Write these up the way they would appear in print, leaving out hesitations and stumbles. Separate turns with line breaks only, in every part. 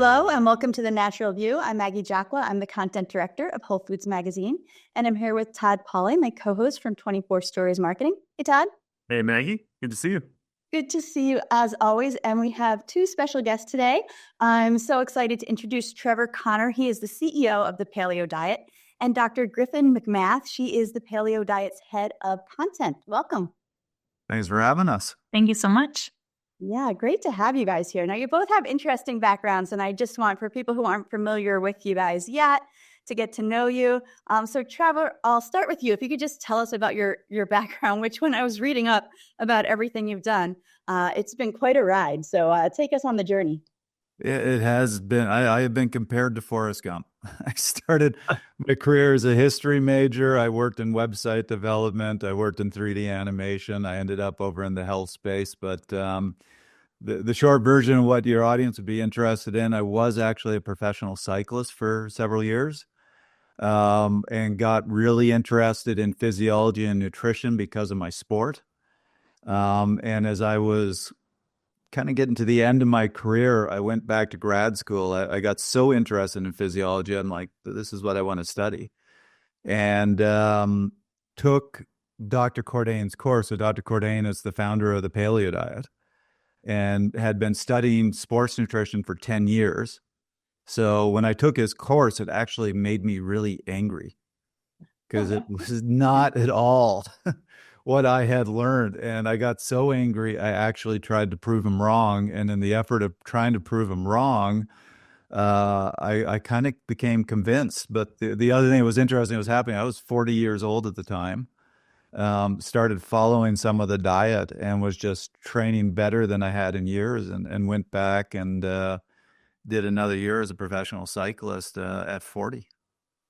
Hello and welcome to The Natural View. I'm Maggie Jacqua. I'm the content director of Whole Foods Magazine, and I'm here with Todd Pauly, my co-host from 24 Stories Marketing. Hey, Todd.
Hey, Maggie. Good to see you.
Good to see you as always. And we have two special guests today. I'm so excited to introduce Trevor Connor. He is the CEO of the Paleo Diet, and Dr. Griffin McMath. She is the Paleo Diet's head of content. Welcome.
Thanks for having us.
Thank you so much.
Yeah, great to have you guys here. Now, you both have interesting backgrounds, and I just want, for people who aren't familiar with you guys yet, to get to know you. So Trevor, I'll start with you. If you could just tell us about your background, which when I was reading up about everything you've done, it's been quite a ride. So take us on the journey.
It has been, I have been compared to Forrest Gump. I started my career as a history major. I worked in website development. I worked in 3D animation. I ended up over in the health space. But the short version of what your audience would be interested in, I was actually a professional cyclist for several years. And got really interested in physiology and nutrition because of my sport. And as I was kind of getting to the end of my career, I went back to grad school. I got so interested in physiology. I'm like, this is what I want to study. And took Dr. Cordain's course. So Dr. Cordain is the founder of the Paleo Diet and had been studying sports nutrition for 10 years. So when I took his course, it actually made me really angry because it was not at all what I had learned. And I got so angry, I actually tried to prove him wrong. And in the effort of trying to prove him wrong, I kind of became convinced. But the other thing that was interesting was happening. I was 40 years old at the time, started following some of the diet and was just training better than I had in years, and went back and did another year as a professional cyclist at 40.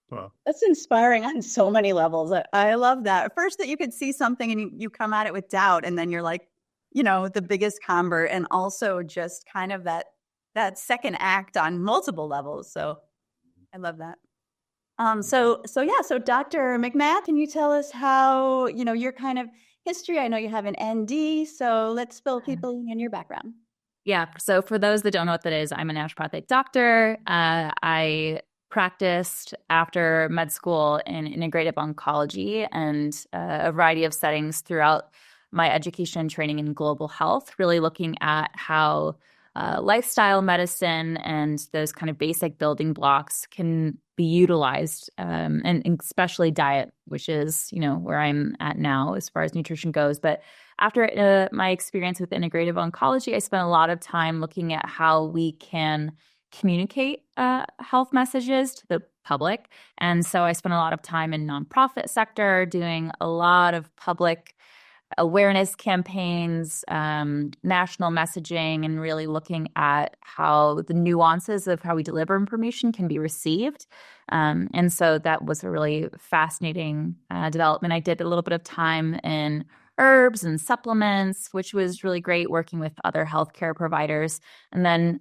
Wow. That's inspiring on so many levels. I love that. First, that you could see something and you come at it with doubt, and then you're like, the biggest convert, and also just kind of that second act on multiple levels. So I love that. So Dr. McMath, can you tell us how, your kind of history? I know you have an ND, so let's fill people in your background.
Yeah. So for those that don't know what that is, I'm a naturopathic doctor. I practiced after med school in integrative oncology and a variety of settings throughout my education and training in global health, really looking at how lifestyle medicine and those kind of basic building blocks can be utilized, and especially diet, which is, where I'm at now as far as nutrition goes. But after my experience with integrative oncology, I spent a lot of time looking at how we can communicate health messages to the public. And so I spent a lot of time in nonprofit sector doing a lot of public awareness campaigns, national messaging, and really looking at how the nuances of how we deliver information can be received. And so that was a really fascinating development. I did a little bit of time in herbs and supplements, which was really great, working with other healthcare providers. And then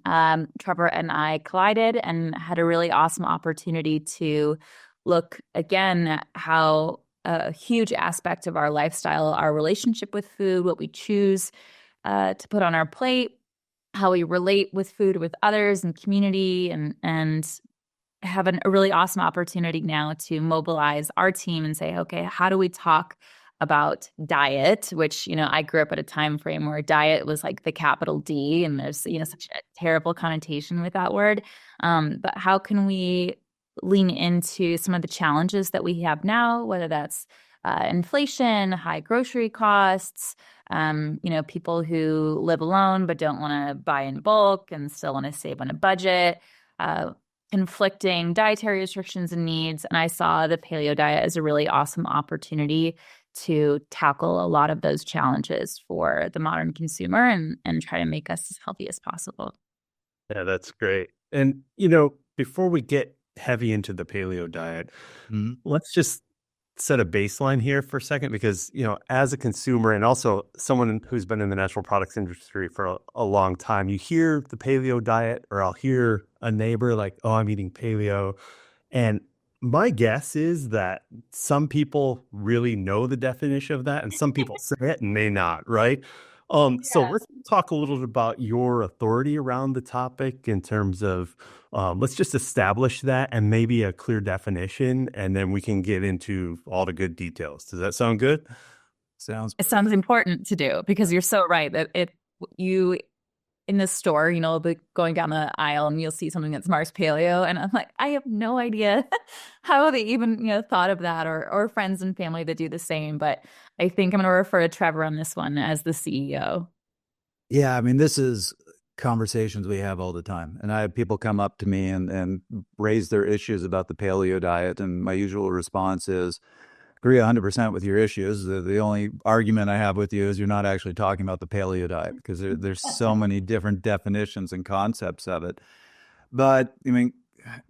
Trevor and I collided and had a really awesome opportunity to look again at how a huge aspect of our lifestyle, our relationship with food, what we choose to put on our plate, how we relate with food with others and community, and have a really awesome opportunity now to mobilize our team and say, okay, how do we talk about diet, which, I grew up at a time frame where diet was like the capital D, and there's, such a terrible connotation with that word. But how can we lean into some of the challenges that we have now, whether that's inflation, high grocery costs, people who live alone but don't want to buy in bulk and still want to save on a budget, conflicting dietary restrictions and needs. And I saw the Paleo Diet as a really awesome opportunity to tackle a lot of those challenges for the modern consumer and try to make us as healthy as possible.
Yeah, that's great. And, before we get heavy into the Paleo Diet, let's just set a baseline here for a second, because, as a consumer and also someone who's been in the natural products industry for a long time, you hear the Paleo Diet, or I'll hear a neighbor like, oh, I'm eating paleo. And my guess is that some people really know the definition of that, and some people say it and may not, right? So let's talk a little bit about your authority around the topic in terms of, let's just establish that and maybe a clear definition, and then we can get into all the good details. Does that sound good?
It sounds important to do, because you're so right that you in the store, you'll be going down the aisle and you'll see something that marks paleo, and I'm like, I have no idea how they even thought of that, or friends and family that do the same. But I think I'm going to refer to Trevor on this one as the CEO.
Yeah, I mean, this is conversations we have all the time, and I have people come up to me and raise their issues about the paleo diet, and my usual response is, agree 100% with your issues. The only argument I have with you is you're not actually talking about the paleo diet, because there's so many different definitions and concepts of it. But I mean,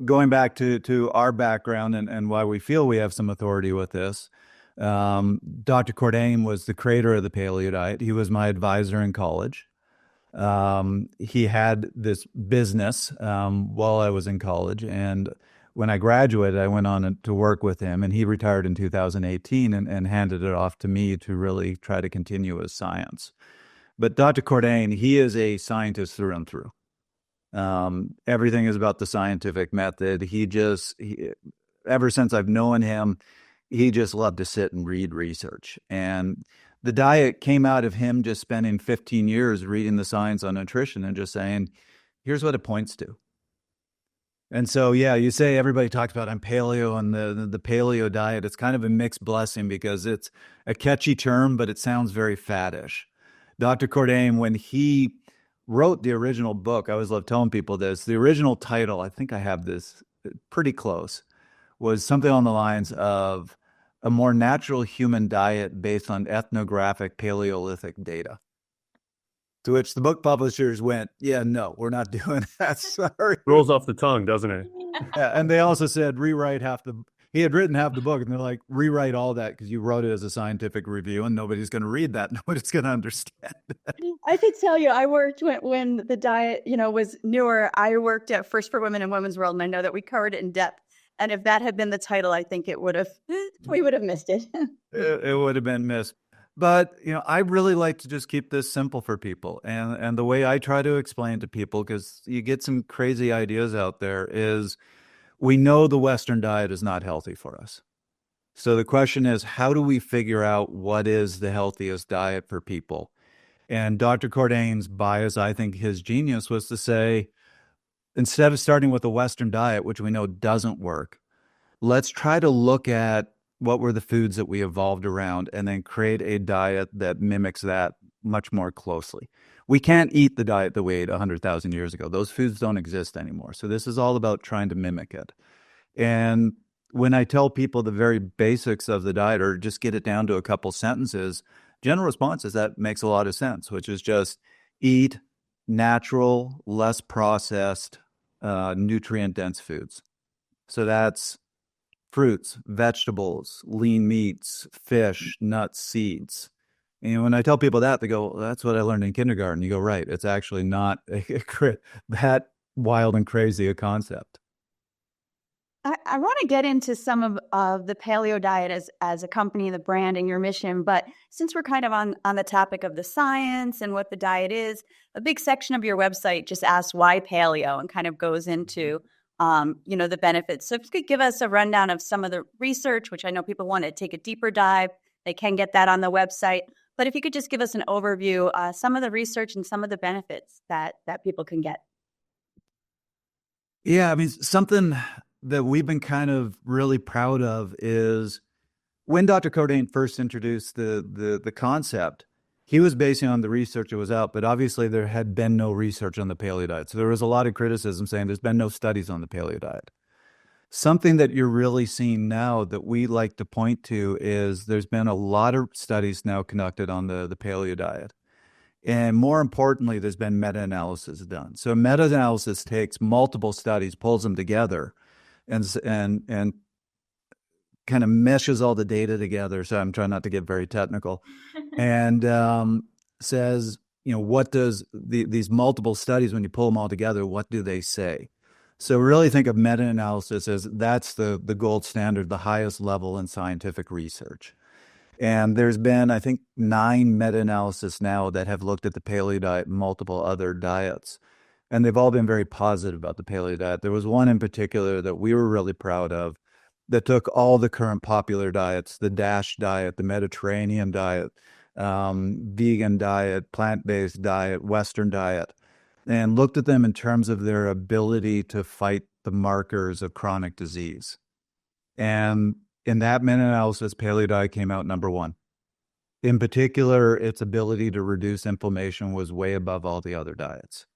going back to our background and why we feel we have some authority with this, Dr. Cordain was the creator of the paleo diet. He was my advisor in college. He had this business while I was in college, and when I graduated, I went on to work with him, and he retired in 2018 and handed it off to me to really try to continue his science. But Dr. Cordain, he is a scientist through and through. Everything is about the scientific method. Ever since I've known him, he just loved to sit and read research. And the diet came out of him just spending 15 years reading the science on nutrition and just saying, here's what it points to. And so, yeah, you say everybody talks about I'm paleo and the paleo diet. It's kind of a mixed blessing because it's a catchy term, but it sounds very faddish. Dr. Cordain, when he wrote the original book, I always love telling people this, the original title, I think I have this pretty close, was something on the lines of a more natural human diet based on ethnographic Paleolithic data. To which the book publishers went, yeah, no, we're not doing that. Sorry.
Rolls off the tongue, doesn't it?
Yeah, and they also said rewrite he had written half the book, and they're like, rewrite all that because you wrote it as a scientific review and nobody's going to read that. Nobody's going to understand that.
I could tell you, I worked when the diet, was newer. I worked at First for Women and Women's World, and I know that we covered it in depth. And if that had been the title, I think we would have missed it.
It would have been missed. But, I really like to just keep this simple for people. And the way I try to explain to people, because you get some crazy ideas out there, is we know the Western diet is not healthy for us. So the question is, how do we figure out what is the healthiest diet for people? And Dr. Cordain's bias, I think his genius was to say, instead of starting with the Western diet, which we know doesn't work, let's try to look at what were the foods that we evolved around and then create a diet that mimics that much more closely. We can't eat the diet that we ate 100,000 years ago. Those foods don't exist anymore. So this is all about trying to mimic it. And when I tell people the very basics of the diet, or just get it down to a couple sentences, general response is that makes a lot of sense, which is just eat natural, less processed, nutrient-dense foods. So that's fruits, vegetables, lean meats, fish, nuts, seeds. And when I tell people that, they go, well, that's what I learned in kindergarten. You go, right. It's actually not that wild and crazy a concept.
I want to get into some of the paleo diet as a company, the brand and your mission. But since we're kind of on the topic of the science and what the diet is, a big section of your website just asks why paleo and kind of goes into the benefits. So if you could give us a rundown of some of the research, which I know people want to take a deeper dive, they can get that on the website. But if you could just give us an overview, some of the research and some of the benefits that people can get.
Yeah, I mean, something that we've been kind of really proud of is when Dr. Cordain first introduced the concept, he was basing on the research that was out, but obviously there had been no research on the paleo diet. So there was a lot of criticism saying there's been no studies on the paleo diet. Something that you're really seeing now that we like to point to is there's been a lot of studies now conducted on the paleo diet. And more importantly, there's been meta-analysis done. So meta-analysis takes multiple studies, pulls them together, and kind of meshes all the data together. So I'm trying not to get very technical. And says, what does these multiple studies, when you pull them all together, what do they say? So really think of meta-analysis as that's the gold standard, the highest level in scientific research. And there's been, I think, 9 meta-analysis now that have looked at the paleo diet and multiple other diets. And they've all been very positive about the paleo diet. There was one in particular that we were really proud of that took all the current popular diets, the DASH diet, the Mediterranean diet, vegan diet, plant-based diet, Western diet, and looked at them in terms of their ability to fight the markers of chronic disease. And in that meta-analysis, paleo diet came out number 1. In particular, its ability to reduce inflammation was way above all the other diets.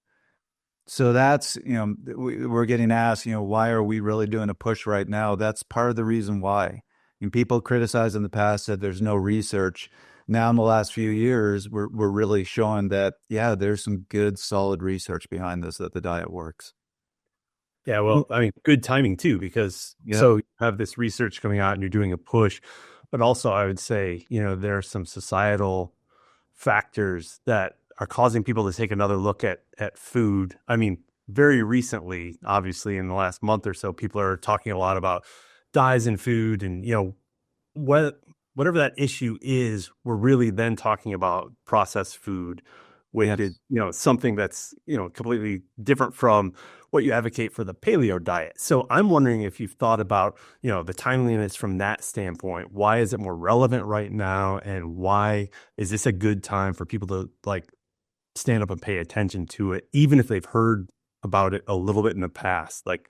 So that's, we're getting asked, why are we really doing a push right now? That's part of the reason why. And people criticized in the past that there's no research. Now, in the last few years, we're really showing that, yeah, there's some good, solid research behind this, that the diet works.
Yeah, well, I mean, good timing too, because so you have this research coming out and you're doing a push, but also I would say, there are some societal factors that are causing people to take another look at food. I mean, very recently, obviously in the last month or so, people are talking a lot about dyes in food and, whatever that issue is, we're really then talking about processed food, which is, something that's, completely different from what you advocate for the paleo diet. So I'm wondering if you've thought about, the timeliness from that standpoint. Why is it more relevant right now? And why is this a good time for people to stand up and pay attention to it, even if they've heard about it a little bit in the past? Like,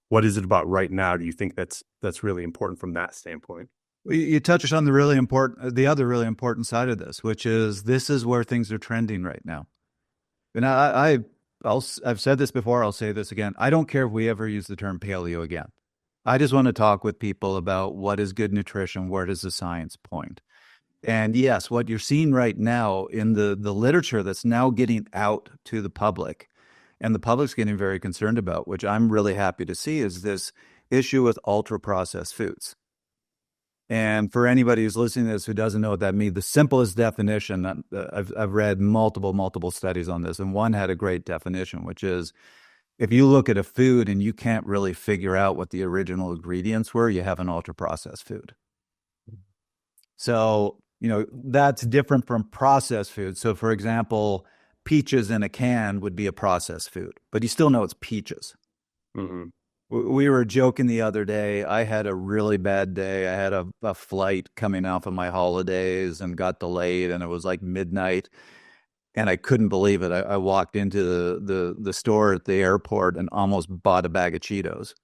what is it about right now? Do you think that's really important from that standpoint?
You touched on the other really important side of this is where things are trending right now. And I've said this before, I'll say this again. I don't care if we ever use the term paleo again. I just want to talk with people about what is good nutrition, where does the science point? And yes, what you're seeing right now in the literature that's now getting out to the public, and the public's getting very concerned about, which I'm really happy to see, is this issue with ultra-processed foods. And for anybody who's listening to this who doesn't know what that means, the simplest definition, I've read multiple studies on this, and one had a great definition, which is if you look at a food and you can't really figure out what the original ingredients were, you have an ultra-processed food. So, that's different from processed food. So, for example, peaches in a can would be a processed food, but you still know it's peaches. Mm-hmm. We were joking the other day. I had a really bad day. I had a flight coming off of my holidays and got delayed, and it was like midnight, and I couldn't believe it. I walked into the store at the airport and almost bought a bag of Cheetos,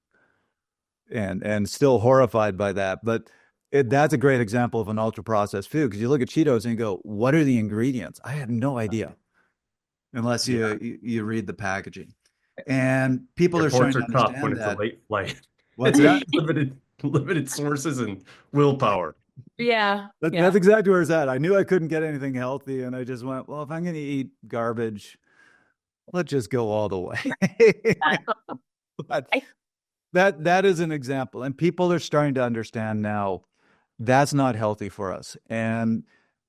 and still horrified by that. But that's a great example of an ultra-processed food, because you look at Cheetos and you go, what are the ingredients? I had no idea unless you read the packaging. And people are starting to understand
when
that.
It's a late flight.
What's that?
limited sources and willpower.
Yeah.
That's exactly where it's at. I knew I couldn't get anything healthy, and I just went, well, if I'm going to eat garbage, let's just go all the way. But that is an example. And people are starting to understand now that's not healthy for us. And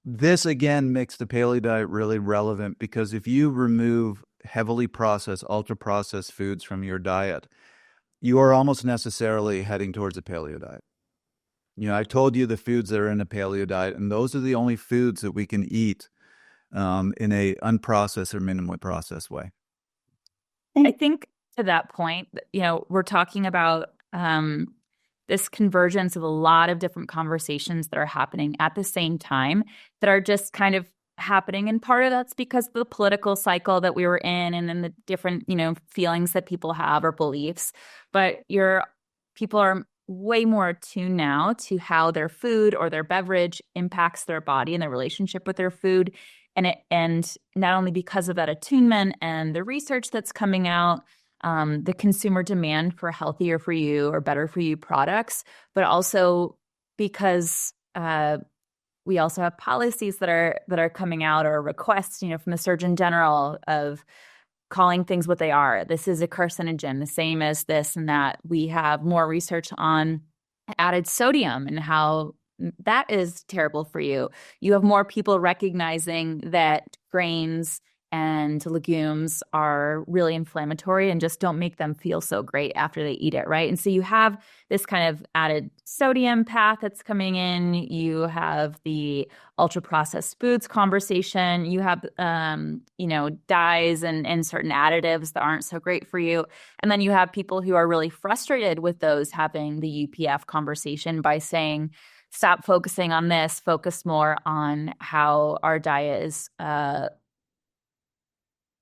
this, again, makes the paleo diet really relevant, because if you remove heavily processed, ultra-processed foods from your diet, you are almost necessarily heading towards a paleo diet. I told you the foods that are in a paleo diet, and those are the only foods that we can eat in a unprocessed or minimally processed way.
I think to that point, we're talking about this convergence of a lot of different conversations that are happening at the same time that are just kind of happening. And part of that's because of the political cycle that we were in, and then the different, feelings that people have or beliefs. But people are way more attuned now to how their food or their beverage impacts their body and their relationship with their food. And not only because of that attunement and the research that's coming out, the consumer demand for healthier for you or better for you products, but also because we also have policies that are coming out, or requests, from the Surgeon General, of calling things what they are. This is a carcinogen, the same as this and that. We have more research on added sodium and how that is terrible for you. You have more people recognizing that grains and legumes are really inflammatory and just don't make them feel so great after they eat it, right? And so you have this kind of added sodium path that's coming in. You have the ultra processed foods conversation. You have, dyes and certain additives that aren't so great for you. And then you have people who are really frustrated with those having the UPF conversation by saying, stop focusing on this, focus more on how our diet is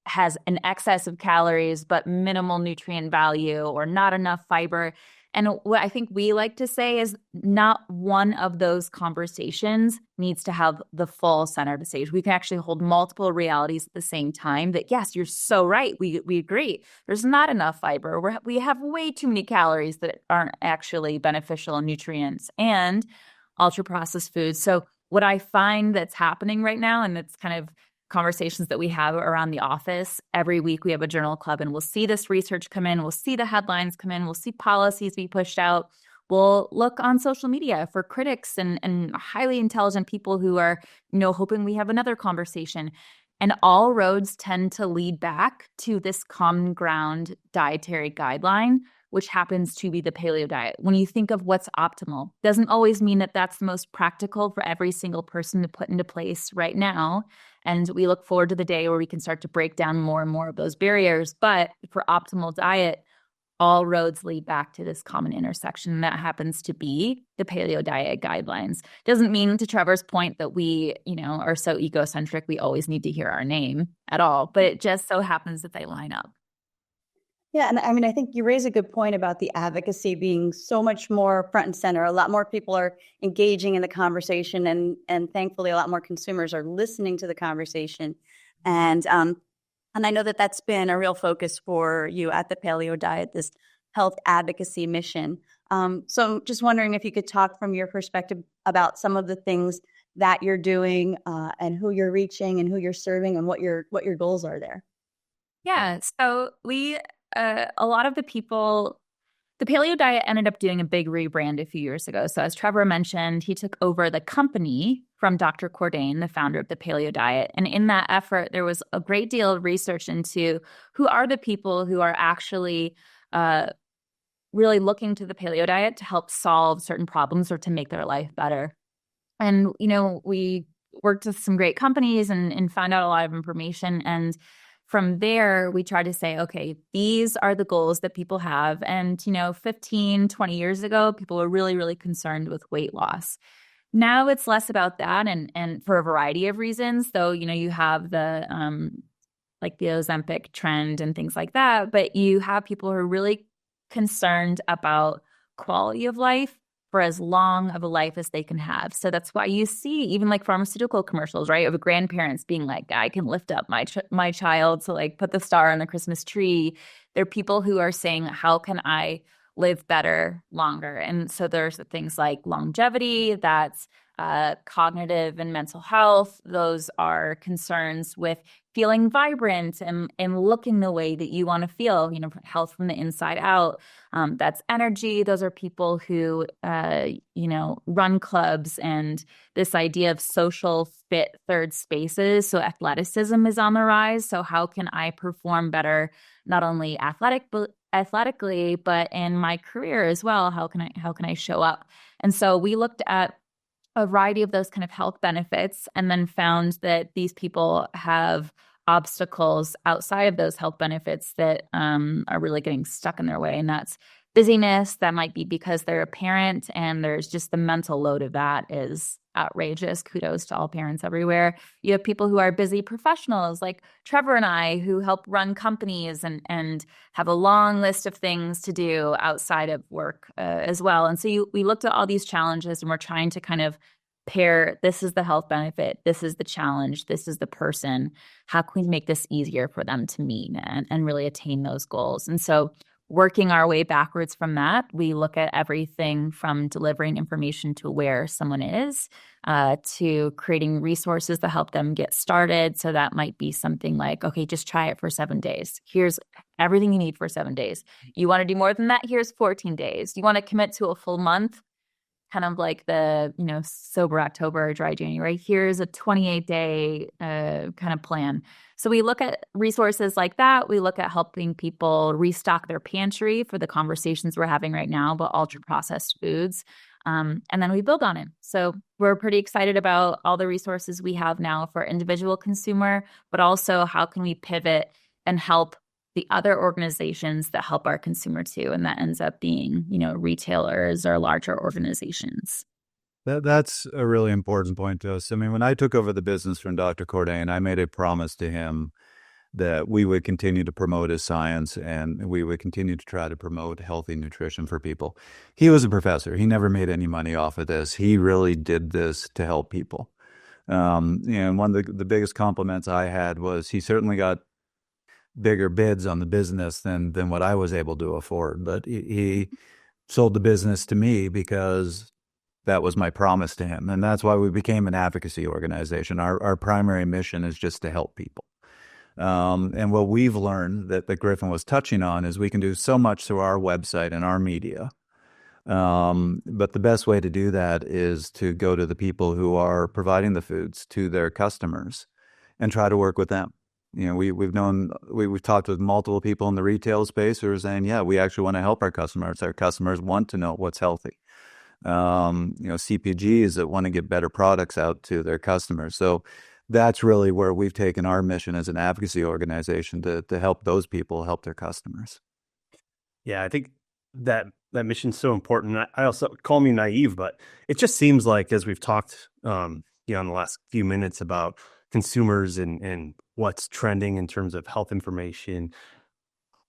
has an excess of calories, but minimal nutrient value or not enough fiber. And what I think we like to say is not one of those conversations needs to have the full center of the stage. We can actually hold multiple realities at the same time that, yes, you're so right. We agree. There's not enough fiber. We have way too many calories that aren't actually beneficial in nutrients and ultra processed foods. So what I find that's happening right now, and it's kind of conversations that we have around the office. Every week we have a journal club and we'll see this research come in. We'll see the headlines come in. We'll see policies be pushed out. We'll look on social media for critics and highly intelligent people who are, hoping we have another conversation. And all roads tend to lead back to this common ground dietary guideline, which happens to be the paleo diet. When you think of what's optimal, doesn't always mean that that's the most practical for every single person to put into place right now. And we look forward to the day where we can start to break down more and more of those barriers. But for optimal diet, all roads lead back to this common intersection that happens to be the paleo diet guidelines. Doesn't mean, to Trevor's point, that we, are so egocentric we always need to hear our name at all, but it just so happens that they line up.
Yeah, and I mean, I think you raise a good point about the advocacy being so much more front and center. A lot more people are engaging in the conversation, and thankfully, a lot more consumers are listening to the conversation. And I know that that's been a real focus for you at the Paleo Diet, this health advocacy mission. So, just wondering if you could talk from your perspective about some of the things that you're doing, and who you're reaching, and who you're serving, and what your goals are there.
Yeah, so a lot of the people, the Paleo Diet ended up doing a big rebrand a few years ago. So as Trevor mentioned, he took over the company from Dr. Cordain, the founder of the Paleo Diet. And in that effort, there was a great deal of research into who are the people who are actually really looking to the Paleo Diet to help solve certain problems or to make their life better. And, we worked with some great companies and found out a lot of information. And from there, we try to say, okay, these are the goals that people have. And, 15, 20 years ago, people were really, really concerned with weight loss. Now it's less about that, and for a variety of reasons, though, you have the like the Ozempic trend and things like that, but you have people who are really concerned about quality of life for as long of a life as they can have. So that's why you see even like pharmaceutical commercials, right, of grandparents being like, I can lift up my child to like put the star on the Christmas tree. There are people who are saying, how can I live better longer? And so there's things like longevity, that's cognitive and mental health. Those are concerns with feeling vibrant and looking the way that you want to feel, health from the inside out. That's energy. Those are people who, run clubs and this idea of social fit third spaces. So athleticism is on the rise. So how can I perform better, not only athletically, but in my career as well? How can I show up? And so we looked at a variety of those kind of health benefits and then found that these people have obstacles outside of those health benefits that are really getting stuck in their way. And that's busyness. That might be because they're a parent and there's just the mental load of that is outrageous. Kudos to all parents everywhere. You have people who are busy professionals like Trevor and I who help run companies and have a long list of things to do outside of work as well. And so we looked at all these challenges and we're trying to kind of pair, this is the health benefit, this is the challenge, this is the person. How can we make this easier for them to meet and really attain those goals? And so working our way backwards from that, we look at everything from delivering information to where someone is, to creating resources to help them get started. So that might be something like, okay, just try it for 7 days. Here's everything you need for 7 days. You want to do more than that? Here's 14 days. You want to commit to a full month? kind of like the, sober October or dry January. Here's a 28-day kind of plan. So we look at resources like that. We look at helping people restock their pantry for the conversations we're having right now about ultra-processed foods. And then we build on it. So we're pretty excited about all the resources we have now for individual consumer, but also how can we pivot and help the other organizations that help our consumer too. And that ends up being, retailers or larger organizations.
That's a really important point to us. I mean, when I took over the business from Dr. Cordain, I made a promise to him that we would continue to promote his science and we would continue to try to promote healthy nutrition for people. He was a professor. He never made any money off of this. He really did this to help people. And one of the biggest compliments I had was he certainly got bigger bids on the business than what I was able to afford. But he sold the business to me because that was my promise to him. And that's why we became an advocacy organization. Our primary mission is just to help people. And what we've learned that Griffin was touching on is we can do so much through our website and our media. But the best way to do that is to go to the people who are providing the foods to their customers and try to work with them. We've talked with multiple people in the retail space who are saying, yeah, we actually want to help our customers. Our customers want to know what's healthy. CPGs that want to get better products out to their customers. So that's really where we've taken our mission as an advocacy organization to help those people help their customers.
Yeah, I think that mission's so important. I also, call me naive, but it just seems like as we've talked, in the last few minutes about consumers and what's trending in terms of health information.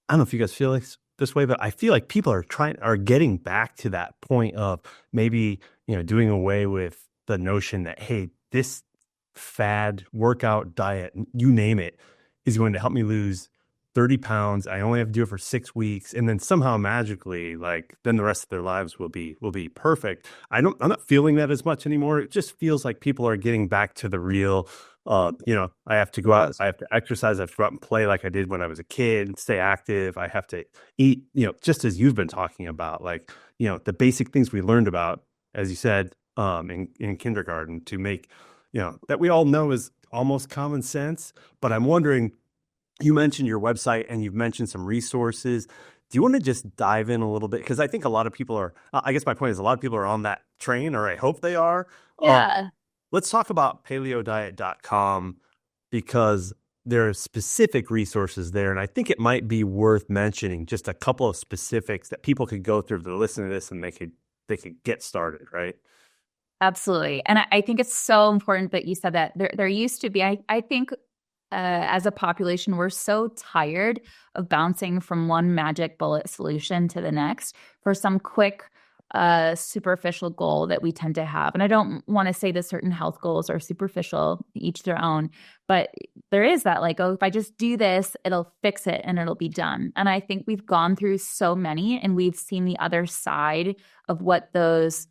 I don't know if you guys feel like this way, but I feel like people are getting back to that point of maybe, doing away with the notion that, hey, this fad workout diet, you name it, is going to help me lose 30 pounds. I only have to do it for 6 weeks. And then somehow magically, then the rest of their lives will be perfect. I'm not feeling that as much anymore. It just feels like people are getting back to the real, I have to go out, I have to exercise, I have to go out and play like I did when I was a kid, stay active. I have to eat, just as you've been talking about, the basic things we learned about, as you said, in kindergarten to make, that we all know is almost common sense. But I'm wondering, you mentioned your website and you've mentioned some resources. Do you want to just dive in a little bit? Because I think a lot of people are, I guess my point is a lot of people are on that train, or I hope they are.
Yeah.
Let's talk about paleodiet.com because there are specific resources there. And I think it might be worth mentioning just a couple of specifics that people could go through if they're listening to this and they could get started, right?
Absolutely. And I think it's so important that you said that. There used to be, I think, as a population, we're so tired of bouncing from one magic bullet solution to the next for some quick, superficial goal that we tend to have. And I don't want to say that certain health goals are superficial, each their own, but there is that if I just do this, it'll fix it and it'll be done. And I think we've gone through so many and we've seen the other side of what those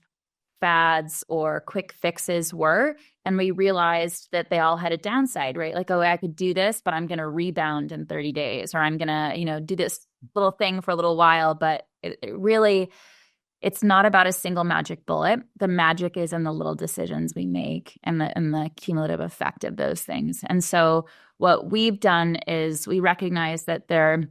fads or quick fixes were. And we realized that they all had a downside, right? I could do this, but I'm going to rebound in 30 days, or I'm going to, do this little thing for a little while. But it's not about a single magic bullet. The magic is in the little decisions we make and the cumulative effect of those things. And so what we've done is we recognize that they're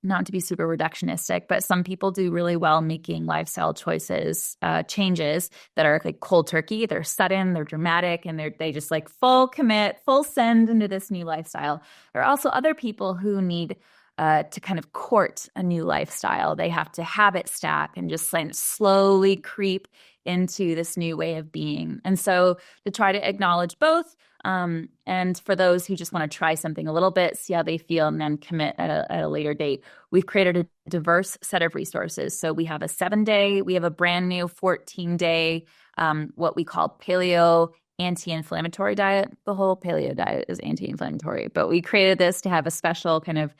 not to be super reductionistic, but some people do really well making lifestyle choices, changes that are cold turkey. They're sudden, they're dramatic, and they just full commit, full send into this new lifestyle. There are also other people who need to kind of court a new lifestyle. They have to habit stack and just slowly creep into this new way of being. And so to try to acknowledge both, and for those who just want to try something a little bit, see how they feel, and then commit at a later date, we've created a diverse set of resources. So we have a 7-day, we have a brand new 14-day, what we call Paleo anti-inflammatory diet. The whole Paleo diet is anti-inflammatory, but we created this to have a special kind of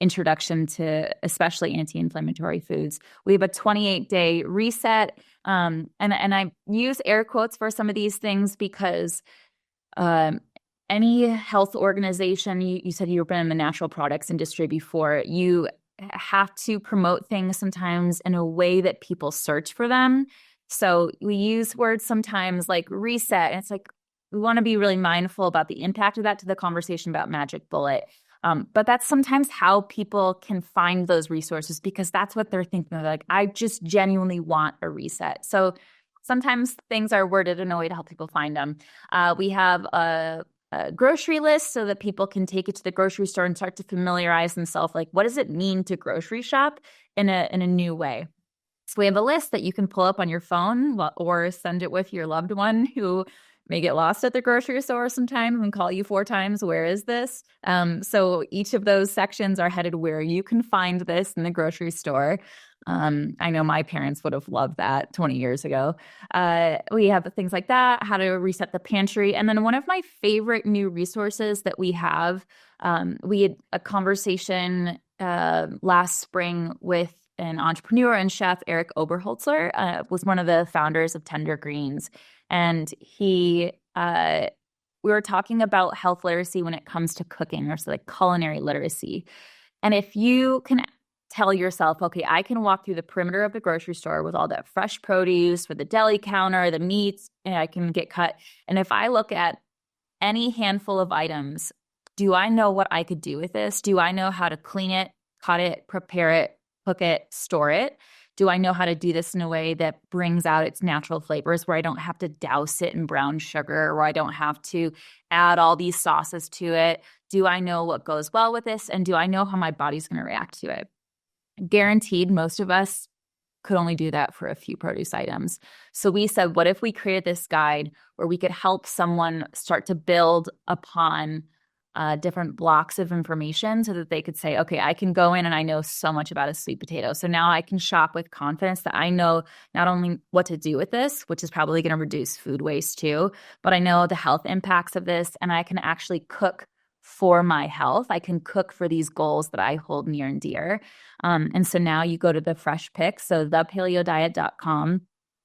introduction to especially anti-inflammatory foods. We have a 28-day reset, and I use air quotes for some of these things because any health organization, you said you've been in the natural products industry before, you have to promote things sometimes in a way that people search for them. So we use words sometimes like reset, and it's like we want to be really mindful about the impact of that to the conversation about magic bullet. But that's sometimes how people can find those resources, because that's what they're thinking of. Like, I just genuinely want a reset. So sometimes things are worded in a way to help people find them. We have a grocery list so that people can take it to the grocery store and start to familiarize themselves. Like, what does it mean to grocery shop in a new way? So we have a list that you can pull up on your phone or send it with your loved one who may get lost at the grocery store sometimes and call you 4 times, where is this? So each of those sections are headed where you can find this in the grocery store. I know my parents would have loved that 20 years ago. We have things like that, how to reset the pantry. And then one of my favorite new resources that we have, we had a conversation last spring with an entrepreneur and chef, Eric Oberholzer, was one of the founders of Tender Greens. And we were talking about health literacy when it comes to cooking, or so like culinary literacy. And if you can tell yourself, okay, I can walk through the perimeter of the grocery store with all that fresh produce for the deli counter, the meats, and I can get cut. And if I look at any handful of items, do I know what I could do with this? Do I know how to clean it, cut it, prepare it, cook it, store it? Do I know how to do this in a way that brings out its natural flavors, where I don't have to douse it in brown sugar, where I don't have to add all these sauces to it? Do I know what goes well with this? And do I know how my body's going to react to it? Guaranteed, most of us could only do that for a few produce items. So we said, what if we created this guide where we could help someone start to build upon different blocks of information, so that they could say, okay, I can go in and I know so much about a sweet potato. So now I can shop with confidence that I know not only what to do with this, which is probably going to reduce food waste too, but I know the health impacts of this, and I can actually cook for my health. I can cook for these goals that I hold near and dear. And so now you go to the Fresh Pick, so thepaleodiet.com.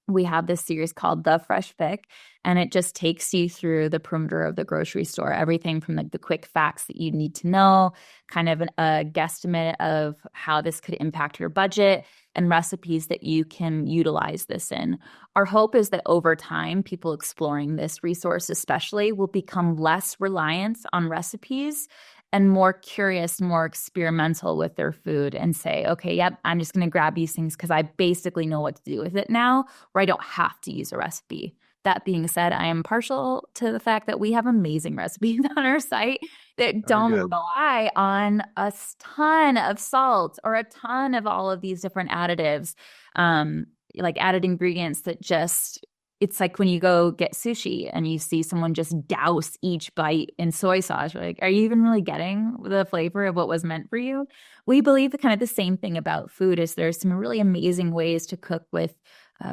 We have this series called The Fresh Pick, and it just takes you through the perimeter of the grocery store, everything from the quick facts that you need to know, kind of a guesstimate of how this could impact your budget, and recipes that you can utilize this in. Our hope is that over time, people exploring this resource especially will become less reliant on recipes and more curious, more experimental with their food, and say, okay, yep, I'm just going to grab these things because I basically know what to do with it now, or I don't have to use a recipe. That being said, I am partial to the fact that we have amazing recipes on our site that don't rely on a ton of salt or a ton of all of these different additives, like added ingredients that just, it's like when you go get sushi and you see someone just douse each bite in soy sauce. You're like, are you even really getting the flavor of what was meant for you? We believe the kind of the same thing about food. Is there's some really amazing ways to cook with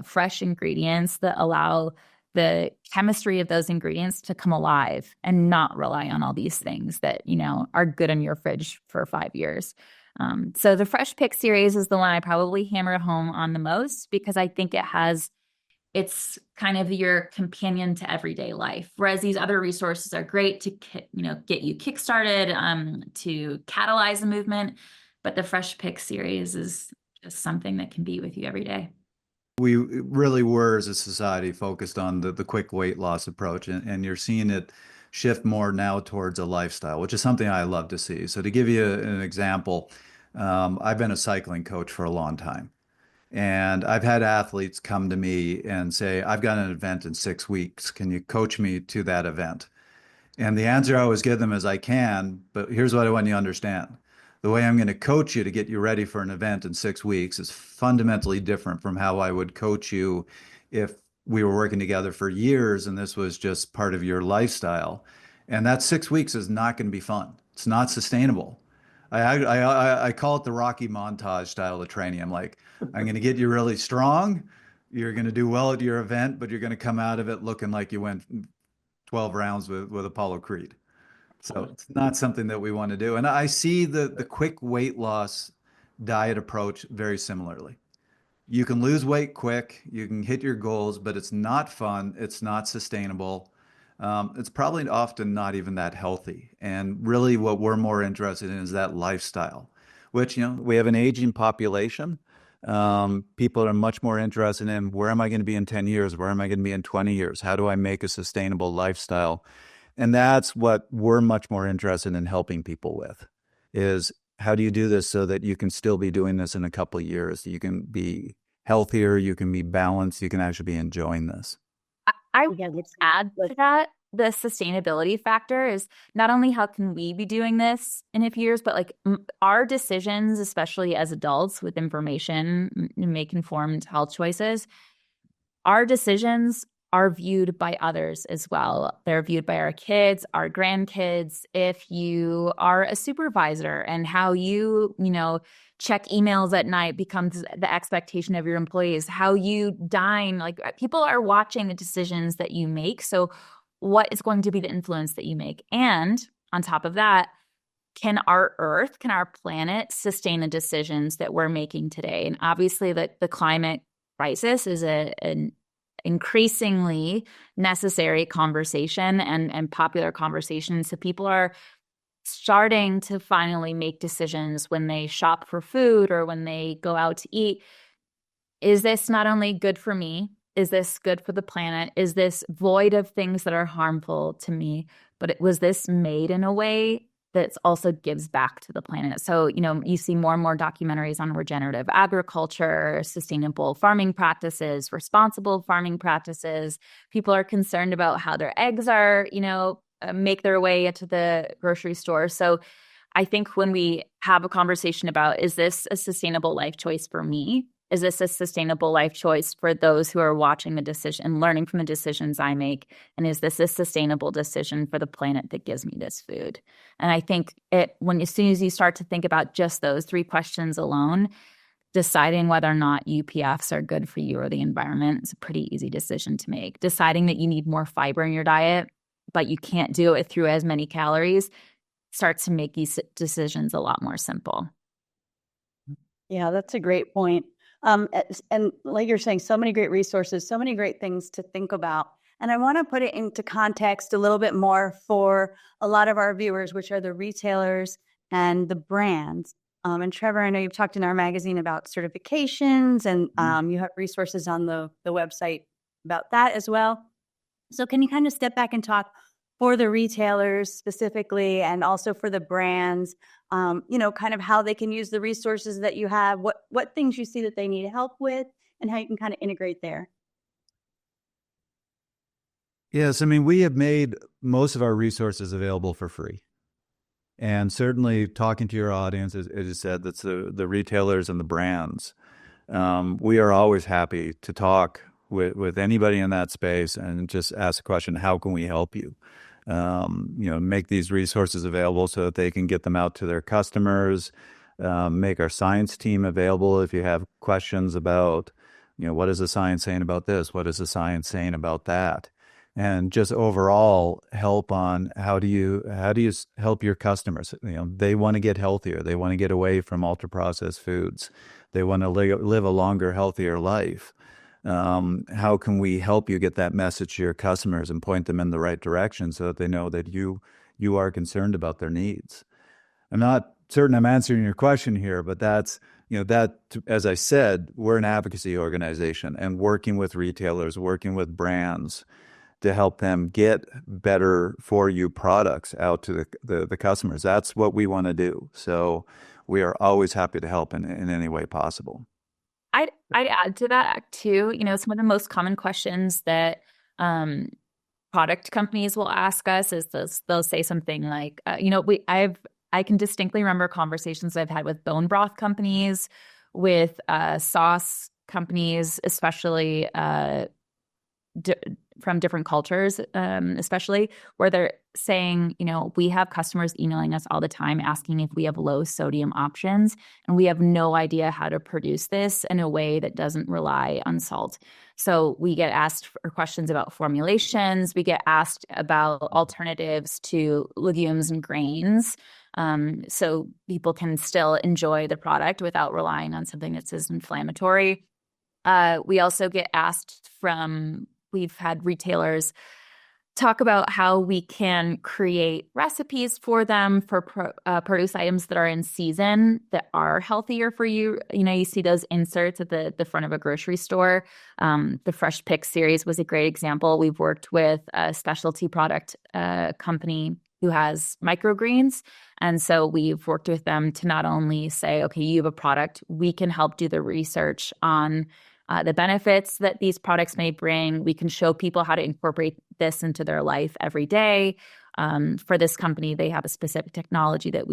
fresh ingredients that allow the chemistry of those ingredients to come alive and not rely on all these things that, you know, are good in your fridge for 5 years. So the Fresh Pick series is the one I probably hammer home on the most, because I think it's kind of your companion to everyday life. Whereas these other resources are great to, get you kickstarted, to catalyze a movement. But the Fresh Pick series is just something that can be with you every day.
We really were, as a society, focused on the quick weight loss approach, and you're seeing it shift more now towards a lifestyle, which is something I love to see. So to give you an example, I've been a cycling coach for a long time. And I've had athletes come to me and say, I've got an event in 6 weeks. Can you coach me to that event? And the answer I always give them is, I can, but here's what I want you to understand. The way I'm going to coach you to get you ready for an event in 6 weeks is fundamentally different from how I would coach you if we were working together for years and this was just part of your lifestyle. And that 6 weeks is not going to be fun. It's not sustainable. I call it the Rocky montage style of training. I'm like, I'm going to get you really strong. You're going to do well at your event, but you're going to come out of it looking like you went 12 rounds with Apollo Creed. So it's not something that we want to do. And I see the quick weight loss diet approach very similarly. You can lose weight quick, you can hit your goals, but it's not fun. It's not sustainable. It's probably often not even that healthy. And really what we're more interested in is that lifestyle, which, we have an aging population. People are much more interested in where am I going to be in 10 years? Where am I going to be in 20 years? How do I make a sustainable lifestyle? And that's what we're much more interested in helping people with, is how do you do this so that you can still be doing this in a couple of years? You can be healthier, you can be balanced, you can actually be enjoying this.
I would add to that, the sustainability factor is not only how can we be doing this in a few years, but like our decisions, especially as adults with information, make informed health choices. Our decisions are viewed by others as well. They're viewed by our kids, our grandkids. If you are a supervisor and how you check emails at night becomes the expectation of your employees, how you dine, like people are watching the decisions that you make. So what is going to be the influence that you make? And on top of that, can our Earth, can our planet sustain the decisions that we're making today? And obviously the climate crisis is an increasingly necessary conversation and popular conversation. So people are starting to finally make decisions when they shop for food or when they go out to eat. Is this not only good for me? Is this good for the planet? Is this void of things that are harmful to me? But was this made in a way that also gives back to the planet? So, you see more and more documentaries on regenerative agriculture, sustainable farming practices, responsible farming practices. People are concerned about how their eggs are, make their way into the grocery store. So I think when we have a conversation about, is this a sustainable life choice for me? Is this a sustainable life choice for those who are watching the decision and learning from the decisions I make? And is this a sustainable decision for the planet that gives me this food? And I think as soon as you start to think about just those three questions alone, deciding whether or not UPFs are good for you or the environment is a pretty easy decision to make. Deciding that you need more fiber in your diet, but you can't do it through as many calories, starts to make these decisions a lot more simple.
Yeah, that's a great point. And like you're saying, so many great resources, so many great things to think about. And I want to put it into context a little bit more for a lot of our viewers, which are the retailers and the brands. And Trevor, I know you've talked in our magazine about certifications, and you have resources on the website about that as well. So can you kind of step back and talk for the retailers specifically, and also for the brands, kind of how they can use the resources that you have, what things you see that they need help with, and how you can kind of integrate there?
Yes, I mean, we have made most of our resources available for free. And certainly talking to your audience, as you said, that's the retailers and the brands. We are always happy to talk with anybody in that space and just ask the question, how can we help you? Make these resources available so that they can get them out to their customers, make our science team available if you have questions about, what is the science saying about this? What is the science saying about that? And just overall help on how do you help your customers? They want to get healthier. They want to get away from ultra processed foods. They want to live a longer, healthier life. How can we help you get that message to your customers and point them in the right direction so that they know that you are concerned about their needs? I'm not certain I'm answering your question here, but that's, that, as I said, we're an advocacy organization and working with retailers, working with brands to help them get better for you products out to the customers. That's what we want to do. So we are always happy to help in any way possible.
I'd add to that too. Some of the most common questions that product companies will ask us is they'll say something like, I can distinctly remember conversations I've had with bone broth companies, with sauce companies, especially from different cultures, especially where they're saying, we have customers emailing us all the time asking if we have low sodium options, and we have no idea how to produce this in a way that doesn't rely on salt. So we get asked for questions about formulations. We get asked about alternatives to legumes and grains, so people can still enjoy the product without relying on something that's as inflammatory. We also get asked we've had retailers talk about how we can create recipes for them for produce items that are in season that are healthier for you. You know, you see those inserts at the front of a grocery store. The Fresh Pick series was a great example. We've worked with a specialty product company who has microgreens. And so we've worked with them to not only say, okay, you have a product, we can help do the research on the benefits that these products may bring. We can show people how to incorporate this into their life every day. For this company, they have a specific technology that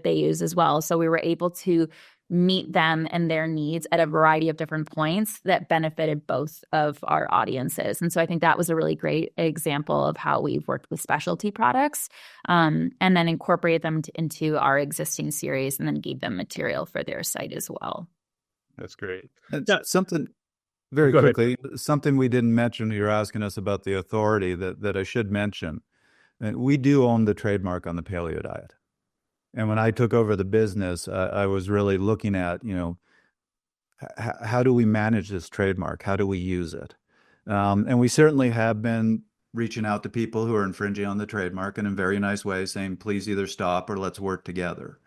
they use as well. So we were able to meet them and their needs at a variety of different points that benefited both of our audiences. And so I think that was a really great example of how we've worked with specialty products, and then incorporated them into our existing series and then gave them material for their site as well.
That's great.
Something very quickly, something we didn't mention, you're asking us about the authority that I should mention. And we do own the trademark on the Paleo Diet. And when I took over the business, I was really looking at, how do we manage this trademark? How do we use it? And we certainly have been reaching out to people who are infringing on the trademark and in very nice ways saying, please either stop or let's work together.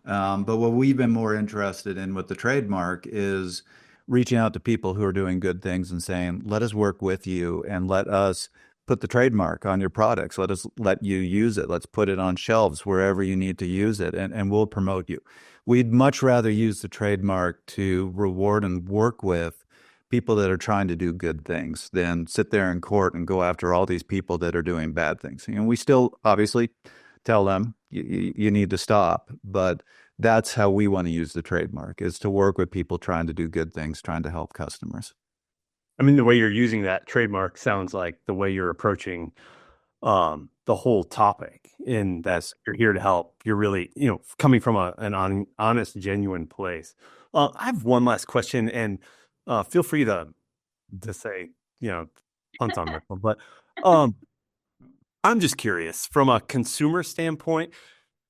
But what we've been more interested in with the trademark is reaching out to people who are doing good things and saying, let us work with you and let us put the trademark on your products. Let you use it. Let's put it on shelves wherever you need to use it, and we'll promote you. We'd much rather use the trademark to reward and work with people that are trying to do good things than sit there in court and go after all these people that are doing bad things. And we still obviously tell them you need to stop, but that's how we want to use the trademark, is to work with people trying to do good things, trying to help customers.
I mean, the way you're using that trademark sounds like the way you're approaching the whole topic, in that you're here to help. You're really, coming from an honest, genuine place. I have one last question, and feel free to say, punt on this one, but I'm just curious from a consumer standpoint,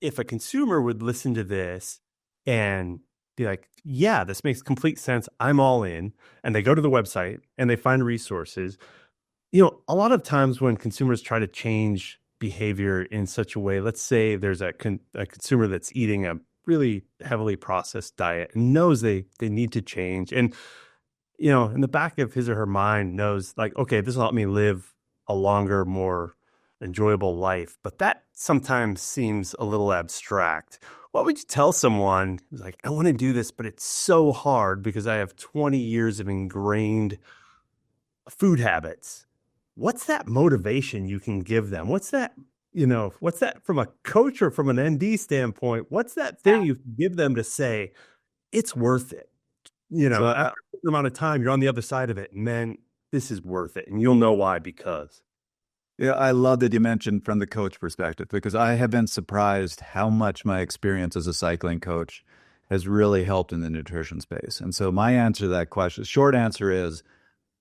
if a consumer would listen to this and be like, yeah, this makes complete sense, I'm all in, and they go to the website and they find resources. A lot of times when consumers try to change behavior in such a way, let's say there's a consumer that's eating a really heavily processed diet and knows they need to change, and in the back of his or her mind knows, like, okay, this will help me live a longer, more enjoyable life, but that sometimes seems a little abstract. What would you tell someone who's like, I want to do this, but it's so hard because I have 20 years of ingrained food habits? What's that motivation you can give them? What's that from a coach or from an ND standpoint? What's that thing you can give them to say, it's worth it? After a certain amount of time, you're on the other side of it, and then this is worth it. And you'll know why, because.
Yeah, I love that you mentioned from the coach perspective, because I have been surprised how much my experience as a cycling coach has really helped in the nutrition space. And so my answer to that question, short answer is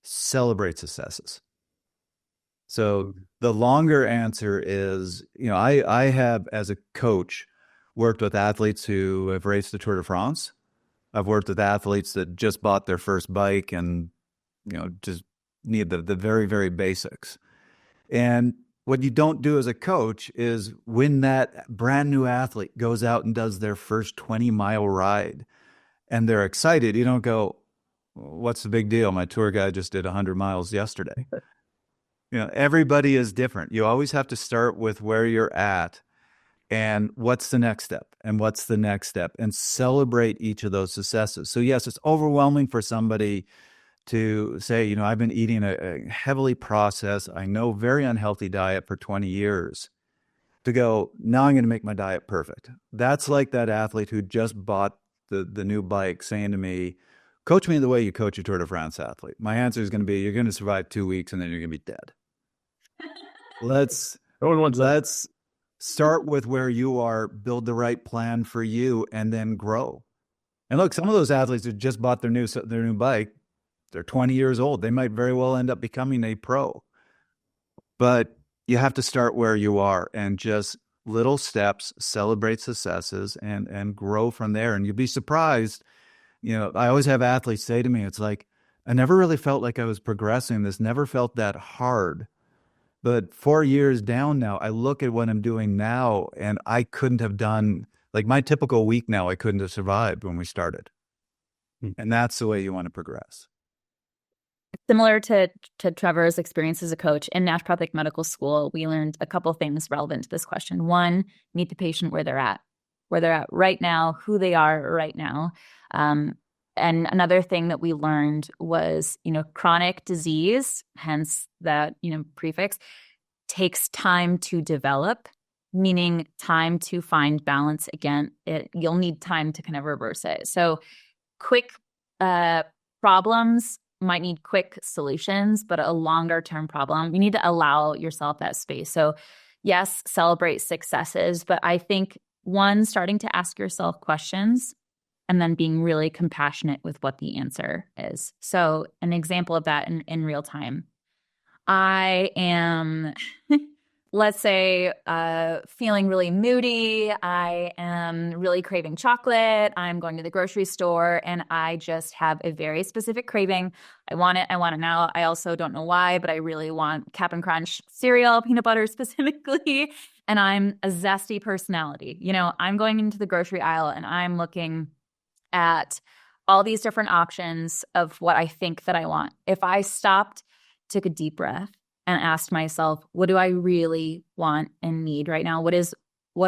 celebrate successes. So the longer answer is, I have, as a coach, worked with athletes who have raced the Tour de France. I've worked with athletes that just bought their first bike and, just need the very, very basics. And what you don't do as a coach is when that brand new athlete goes out and does their first 20-mile ride and they're excited, you don't go, what's the big deal? My tour guide just did 100 miles yesterday. Everybody is different. You always have to start with where you're at and what's the next step and what's the next step, and celebrate each of those successes. So yes, it's overwhelming for somebody to say, I've been eating a heavily processed, I know very unhealthy diet for 20 years, to go, now I'm going to make my diet perfect. That's like that athlete who just bought the new bike saying to me, coach me the way you coach a Tour de France athlete. My answer is going to be, you're going to survive 2 weeks and then you're going to be dead. Let's start with where you are, build the right plan for you, and then grow. And look, some of those athletes who just bought their new bike, they're 20 years old. They might very well end up becoming a pro. But you have to start where you are and just little steps, celebrate successes, and grow from there. And you'd be surprised. I always have athletes say to me, it's like, I never really felt like I was progressing. This never felt that hard. But 4 years down now, I look at what I'm doing now, and I couldn't have done, like my typical week now, I couldn't have survived when we started. And that's the way you want to progress.
Similar to Trevor's experience as a coach in naturopathic medical school, we learned a couple things relevant to this question. One, meet the patient where they're at right now, who they are right now. And another thing that we learned was, chronic disease, hence that, prefix, takes time to develop, meaning time to find balance again. You'll need time to kind of reverse it. So quick problems might need quick solutions, but a longer term problem, you need to allow yourself that space. So yes, celebrate successes, but I think one, starting to ask yourself questions and then being really compassionate with what the answer is. So an example of that in real time, I am, let's say, feeling really moody. I am really craving chocolate. I'm going to the grocery store and I just have a very specific craving. I want it. I want it now. I also don't know why, but I really want Cap'n Crunch cereal, peanut butter specifically. And I'm a zesty personality. I'm going into the grocery aisle and I'm looking at all these different options of what I think that I want. If I stopped, took a deep breath, and asked myself, what do I really want and need right now? What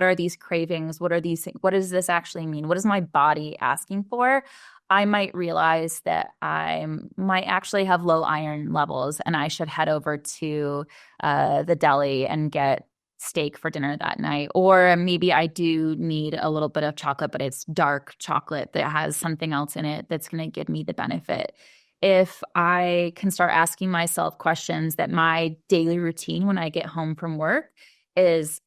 are these cravings? What are these things? What does this actually mean? What is my body asking for? I might realize that I might actually have low iron levels and I should head over to the deli and get steak for dinner that night. Or maybe I do need a little bit of chocolate, but it's dark chocolate that has something else in it that's going to give me the benefit. If I can start asking myself questions that my daily routine when I get home from work is,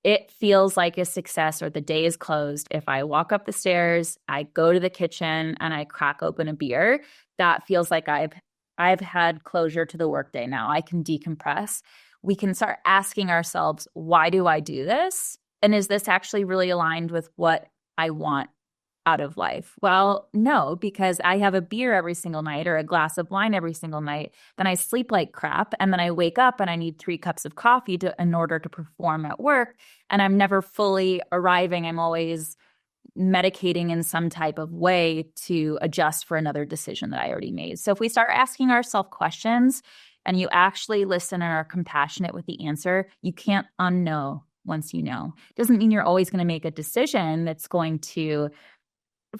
it feels like a success or the day is closed if I walk up the stairs, I go to the kitchen and I crack open a beer, that feels like I've had closure to the workday now. I can decompress. We can start asking ourselves, why do I do this? And is this actually really aligned with what I want out of life? Well, no, because I have a beer every single night or a glass of wine every single night. Then I sleep like crap. And then I wake up and I need 3 cups of coffee in order to perform at work. And I'm never fully arriving. I'm always medicating in some type of way to adjust for another decision that I already made. So if we start asking ourselves questions and you actually listen and are compassionate with the answer, you can't unknow once you know. Doesn't mean you're always going to make a decision that's going to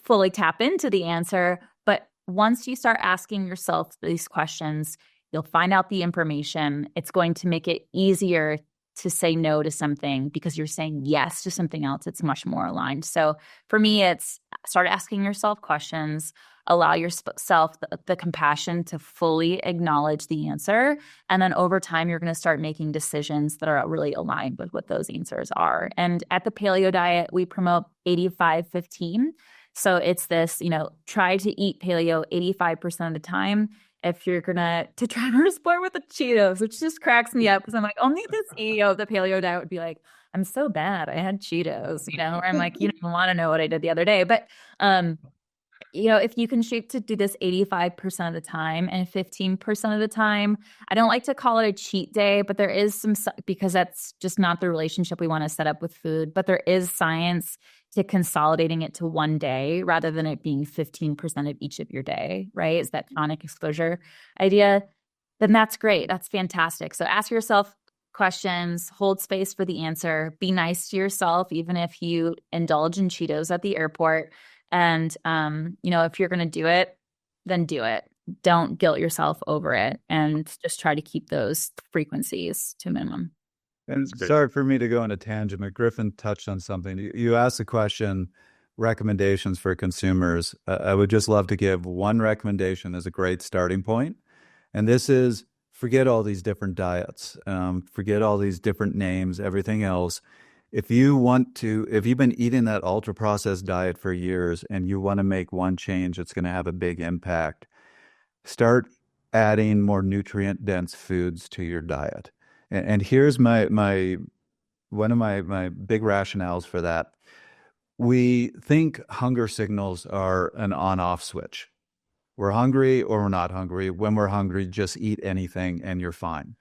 fully tap into the answer. But once you start asking yourself these questions, you'll find out the information. It's going to make it easier to say no to something because you're saying yes to something else. It's much more aligned. So for me, it's start asking yourself questions, allow yourself the compassion to fully acknowledge the answer. And then over time, you're going to start making decisions that are really aligned with what those answers are. And at the Paleo Diet, we promote 85-15. So it's this, try to eat paleo 85% of the time. If you're going to try to respond with the Cheetos, which just cracks me up because I'm like, only the CEO of the Paleo Diet would be like, I'm so bad. I had Cheetos, or I'm like, you don't even want to know what I did the other day. But, if you can shoot to do this 85% of the time and 15% of the time, I don't like to call it a cheat day, but there is some, because that's just not the relationship we want to set up with food. But there is science to consolidating it to one day rather than it being 15% of each of your day, right? Is that chronic exposure idea? Then that's great. That's fantastic. So ask yourself questions, hold space for the answer, be nice to yourself, even if you indulge in Cheetos at the airport. And, if you're going to do it, then do it. Don't guilt yourself over it and just try to keep those frequencies to a minimum.
And sorry for me to go on a tangent, but Griffin touched on something. You asked the question, recommendations for consumers. I would just love to give one recommendation as a great starting point. And this is, forget all these different diets, forget all these different names, everything else. If you've been eating that ultra processed diet for years and you want to make one change that's going to have a big impact, start adding more nutrient dense foods to your diet. And here's one of my big rationales for that. We think hunger signals are an on-off switch. We're hungry or we're not hungry. When we're hungry, just eat anything and you're fine.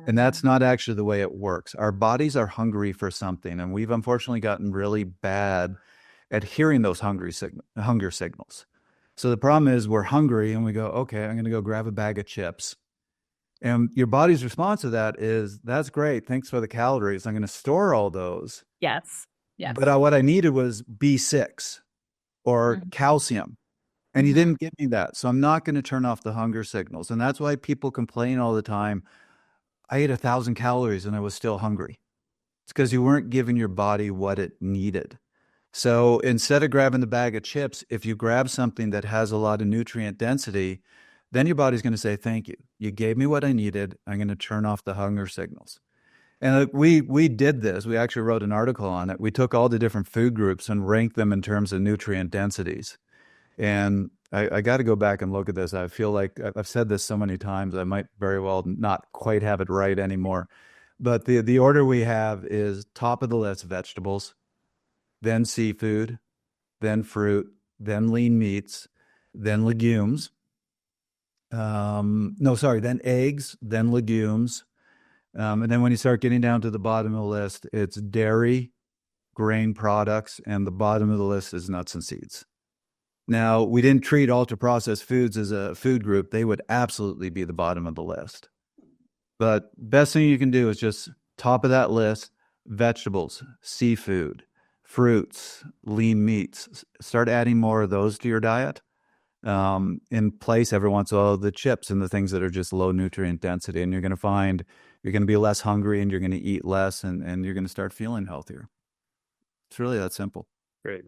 And that's not actually the way it works. Our bodies are hungry for something, and we've unfortunately gotten really bad at hearing those hunger signals. So the problem is we're hungry and we go, okay, I'm going to go grab a bag of chips. And your body's response to that is, that's great. Thanks for the calories. I'm going to store all those.
Yes. Yes.
But what I needed was B6 or calcium. And you didn't give me that. So I'm not going to turn off the hunger signals. And that's why people complain all the time. I ate 1,000 calories and I was still hungry. It's because you weren't giving your body what it needed. So instead of grabbing the bag of chips, if you grab something that has a lot of nutrient density, then your body's going to say, thank you. You gave me what I needed. I'm going to turn off the hunger signals. And we did this. We actually wrote an article on it. We took all the different food groups and ranked them in terms of nutrient densities. And I got to go back and look at this. I feel like I've said this so many times, I might very well not quite have it right anymore. But the order we have is top of the list, vegetables, then seafood, then fruit, then lean meats, then legumes. Then eggs, then legumes. And then when you start getting down to the bottom of the list, it's dairy, grain products, and the bottom of the list is nuts and seeds. Now, we didn't treat ultra-processed foods as a food group. They would absolutely be the bottom of the list. But best thing you can do is just top of that list, vegetables, seafood, fruits, lean meats. Start adding more of those to your diet. In place every once in a while the chips and the things that are just low nutrient density, and you're going to find you're going to be less hungry and you're going to eat less, and you're going to start feeling healthier. It's really that simple.
Great.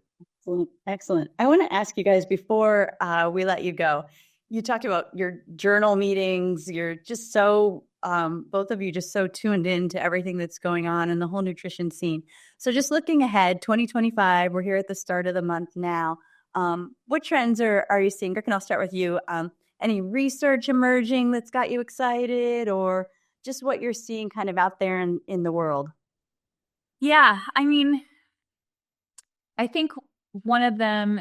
Excellent. I want to ask you guys before we let you go. You talked about your journal meetings. You're just so both of you just so tuned in to everything that's going on in the whole nutrition scene. So just looking ahead, 2025, we're here at the start of the month now. What trends are you seeing? Griffin, I'll start with you. Any research emerging that's got you excited, or just what you're seeing kind of out there in the world?
Yeah, I mean, I think one of them,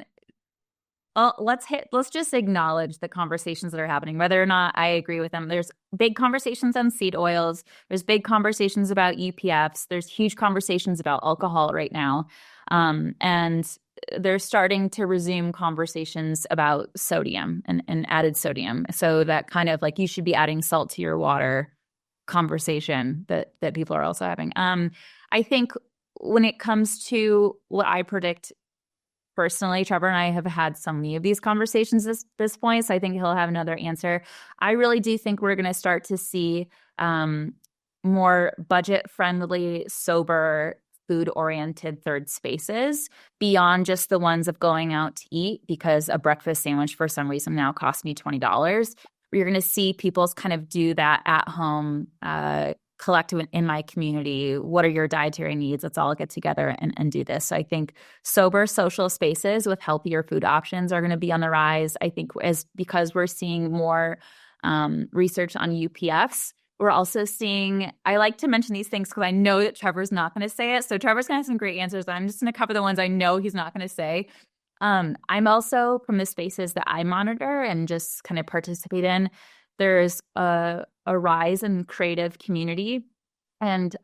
let's just acknowledge the conversations that are happening, whether or not I agree with them. There's big conversations on seed oils. There's big conversations about UPFs. There's huge conversations about alcohol right now. And they're starting to resume conversations about sodium and added sodium. So that kind of like, you should be adding salt to your water conversation that people are also having. I think when it comes to what I predict personally, Trevor and I have had so many of these conversations at this point, so I think he'll have another answer. I really do think we're going to start to see more budget-friendly, sober, food-oriented third spaces beyond just the ones of going out to eat, because a breakfast sandwich for some reason now costs me $20. You're going to see people kind of do that at home, collective in my community. What are your dietary needs? Let's all get together and do this. So I think sober social spaces with healthier food options are going to be on the rise. I think because we're seeing more research on UPFs. We're also seeing, I like to mention these things because I know that Trevor's not going to say it. So Trevor's going to have some great answers. I'm just going to cover the ones I know he's not going to say. I'm also, from the spaces that I monitor and just kind of participate in, there's a rise in creative community and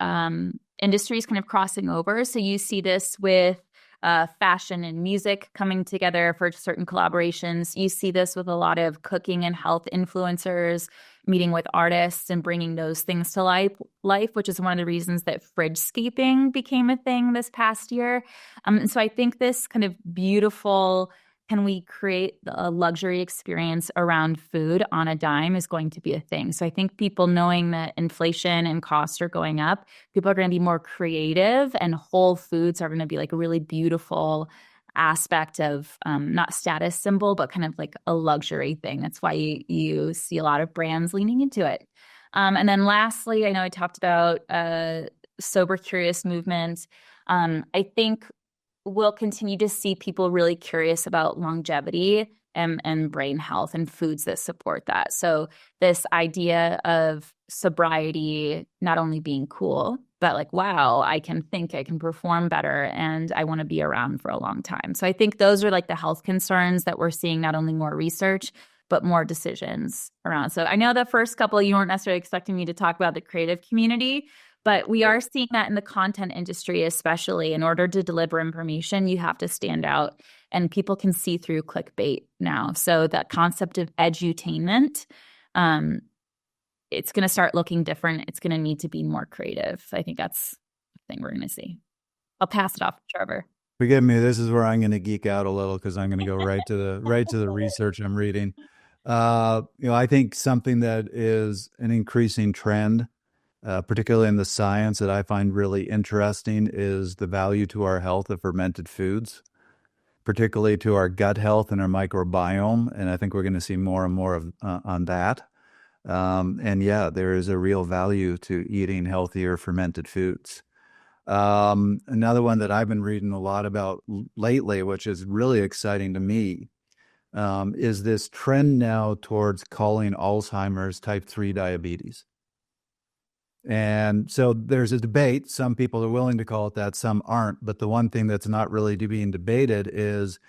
industries kind of crossing over. So you see this with fashion and music coming together for certain collaborations. You see this with a lot of cooking and health influencers meeting with artists and bringing those things to life, which is one of the reasons that fridgescaping became a thing this past year. And so I think this kind of beautiful, can we create a luxury experience around food on a dime, is going to be a thing. So I think people knowing that inflation and costs are going up, people are going to be more creative, and whole foods are going to be like a really beautiful aspect of not status symbol, but kind of like a luxury thing. That's why you see a lot of brands leaning into it. And then lastly, I know I talked about sober curious movement. I think we'll continue to see people really curious about longevity and brain health and foods that support that. So this idea of sobriety not only being cool, but like, wow, I can think, I can perform better, and I want to be around for a long time. So I think those are like the health concerns that we're seeing, not only more research, but more decisions around. So I know the first couple, you weren't necessarily expecting me to talk about the creative community, but we are seeing that in the content industry, especially. In order to deliver information, you have to stand out, and people can see through clickbait now. So that concept of edutainment, it's going to start looking different. It's going to need to be more creative. I think that's the thing we're going to see. I'll pass it off to Trevor.
Forgive me. This is where I'm going to geek out a little because I'm going to go right to the research I'm reading. I think something that is an increasing trend, particularly in the science, that I find really interesting is the value to our health of fermented foods, particularly to our gut health and our microbiome. And I think we're going to see more and more of on that. And yeah, there is a real value to eating healthier fermented foods. Another one that I've been reading a lot about lately, which is really exciting to me, is this trend now towards calling Alzheimer's type 3 diabetes. And so there's a debate. Some people are willing to call it that, some aren't. But the one thing that's not really being debated is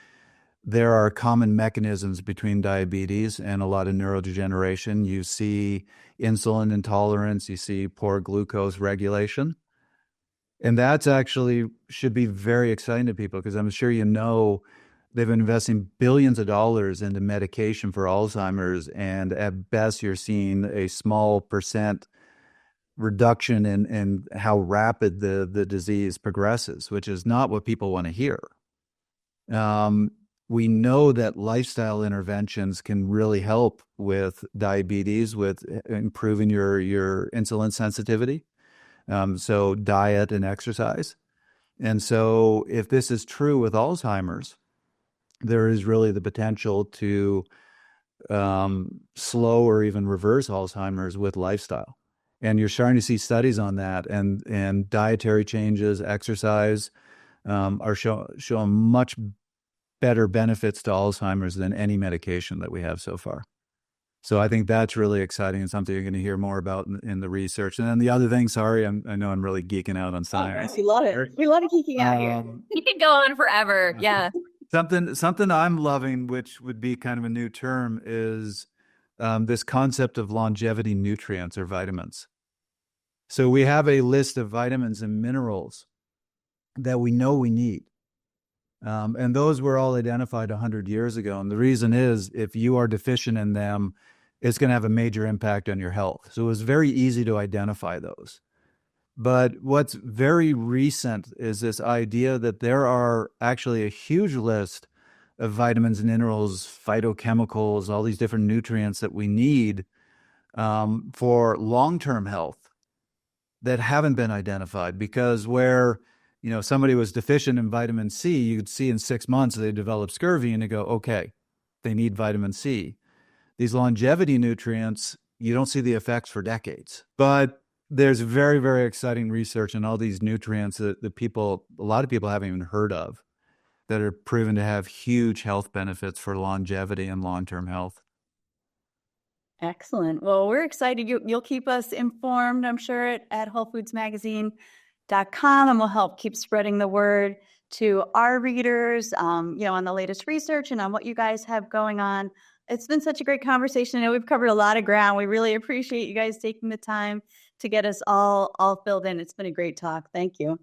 there are common mechanisms between diabetes and a lot of neurodegeneration. You see insulin intolerance, you see poor glucose regulation. And that's actually should be very exciting to people because I'm sure they've been investing billions of dollars into medication for Alzheimer's, and at best you're seeing a small percent reduction in how rapid the disease progresses, which is not what people want to hear. We know that lifestyle interventions can really help with diabetes, with improving your insulin sensitivity. So diet and exercise. And so if this is true with Alzheimer's, there is really the potential to slow or even reverse Alzheimer's with lifestyle. And you're starting to see studies on that, and dietary changes, exercise are showing much better benefits to Alzheimer's than any medication that we have so far. So I think that's really exciting and something you're going to hear more about in the research. And then the other thing, sorry, I know I'm really geeking out on science.
We love it. We love geeking out here.
You can go on forever. Yeah.
Something I'm loving, which would be kind of a new term, is this concept of longevity nutrients or vitamins. So we have a list of vitamins and minerals that we know we need. And those were all identified 100 years ago. And the reason is if you are deficient in them, it's going to have a major impact on your health. So it was very easy to identify those. But what's very recent is this idea that there are actually a huge list of vitamins and minerals, phytochemicals, all these different nutrients that we need for long-term health that haven't been identified, because where somebody was deficient in vitamin C, you could see in 6 months they develop scurvy and you go, okay, they need vitamin C. These longevity nutrients, you don't see the effects for decades. But there's very, very exciting research on all these nutrients that a lot of people haven't even heard of, that are proven to have huge health benefits for longevity and long-term health.
Excellent. Well, we're excited. You'll keep us informed, I'm sure, at healthfoodsmagazine.com, and we'll help keep spreading the word to our readers, on the latest research and on what you guys have going on. It's been such a great conversation. I know we've covered a lot of ground. We really appreciate you guys taking the time to get us all filled in. It's been a great talk. Thank you.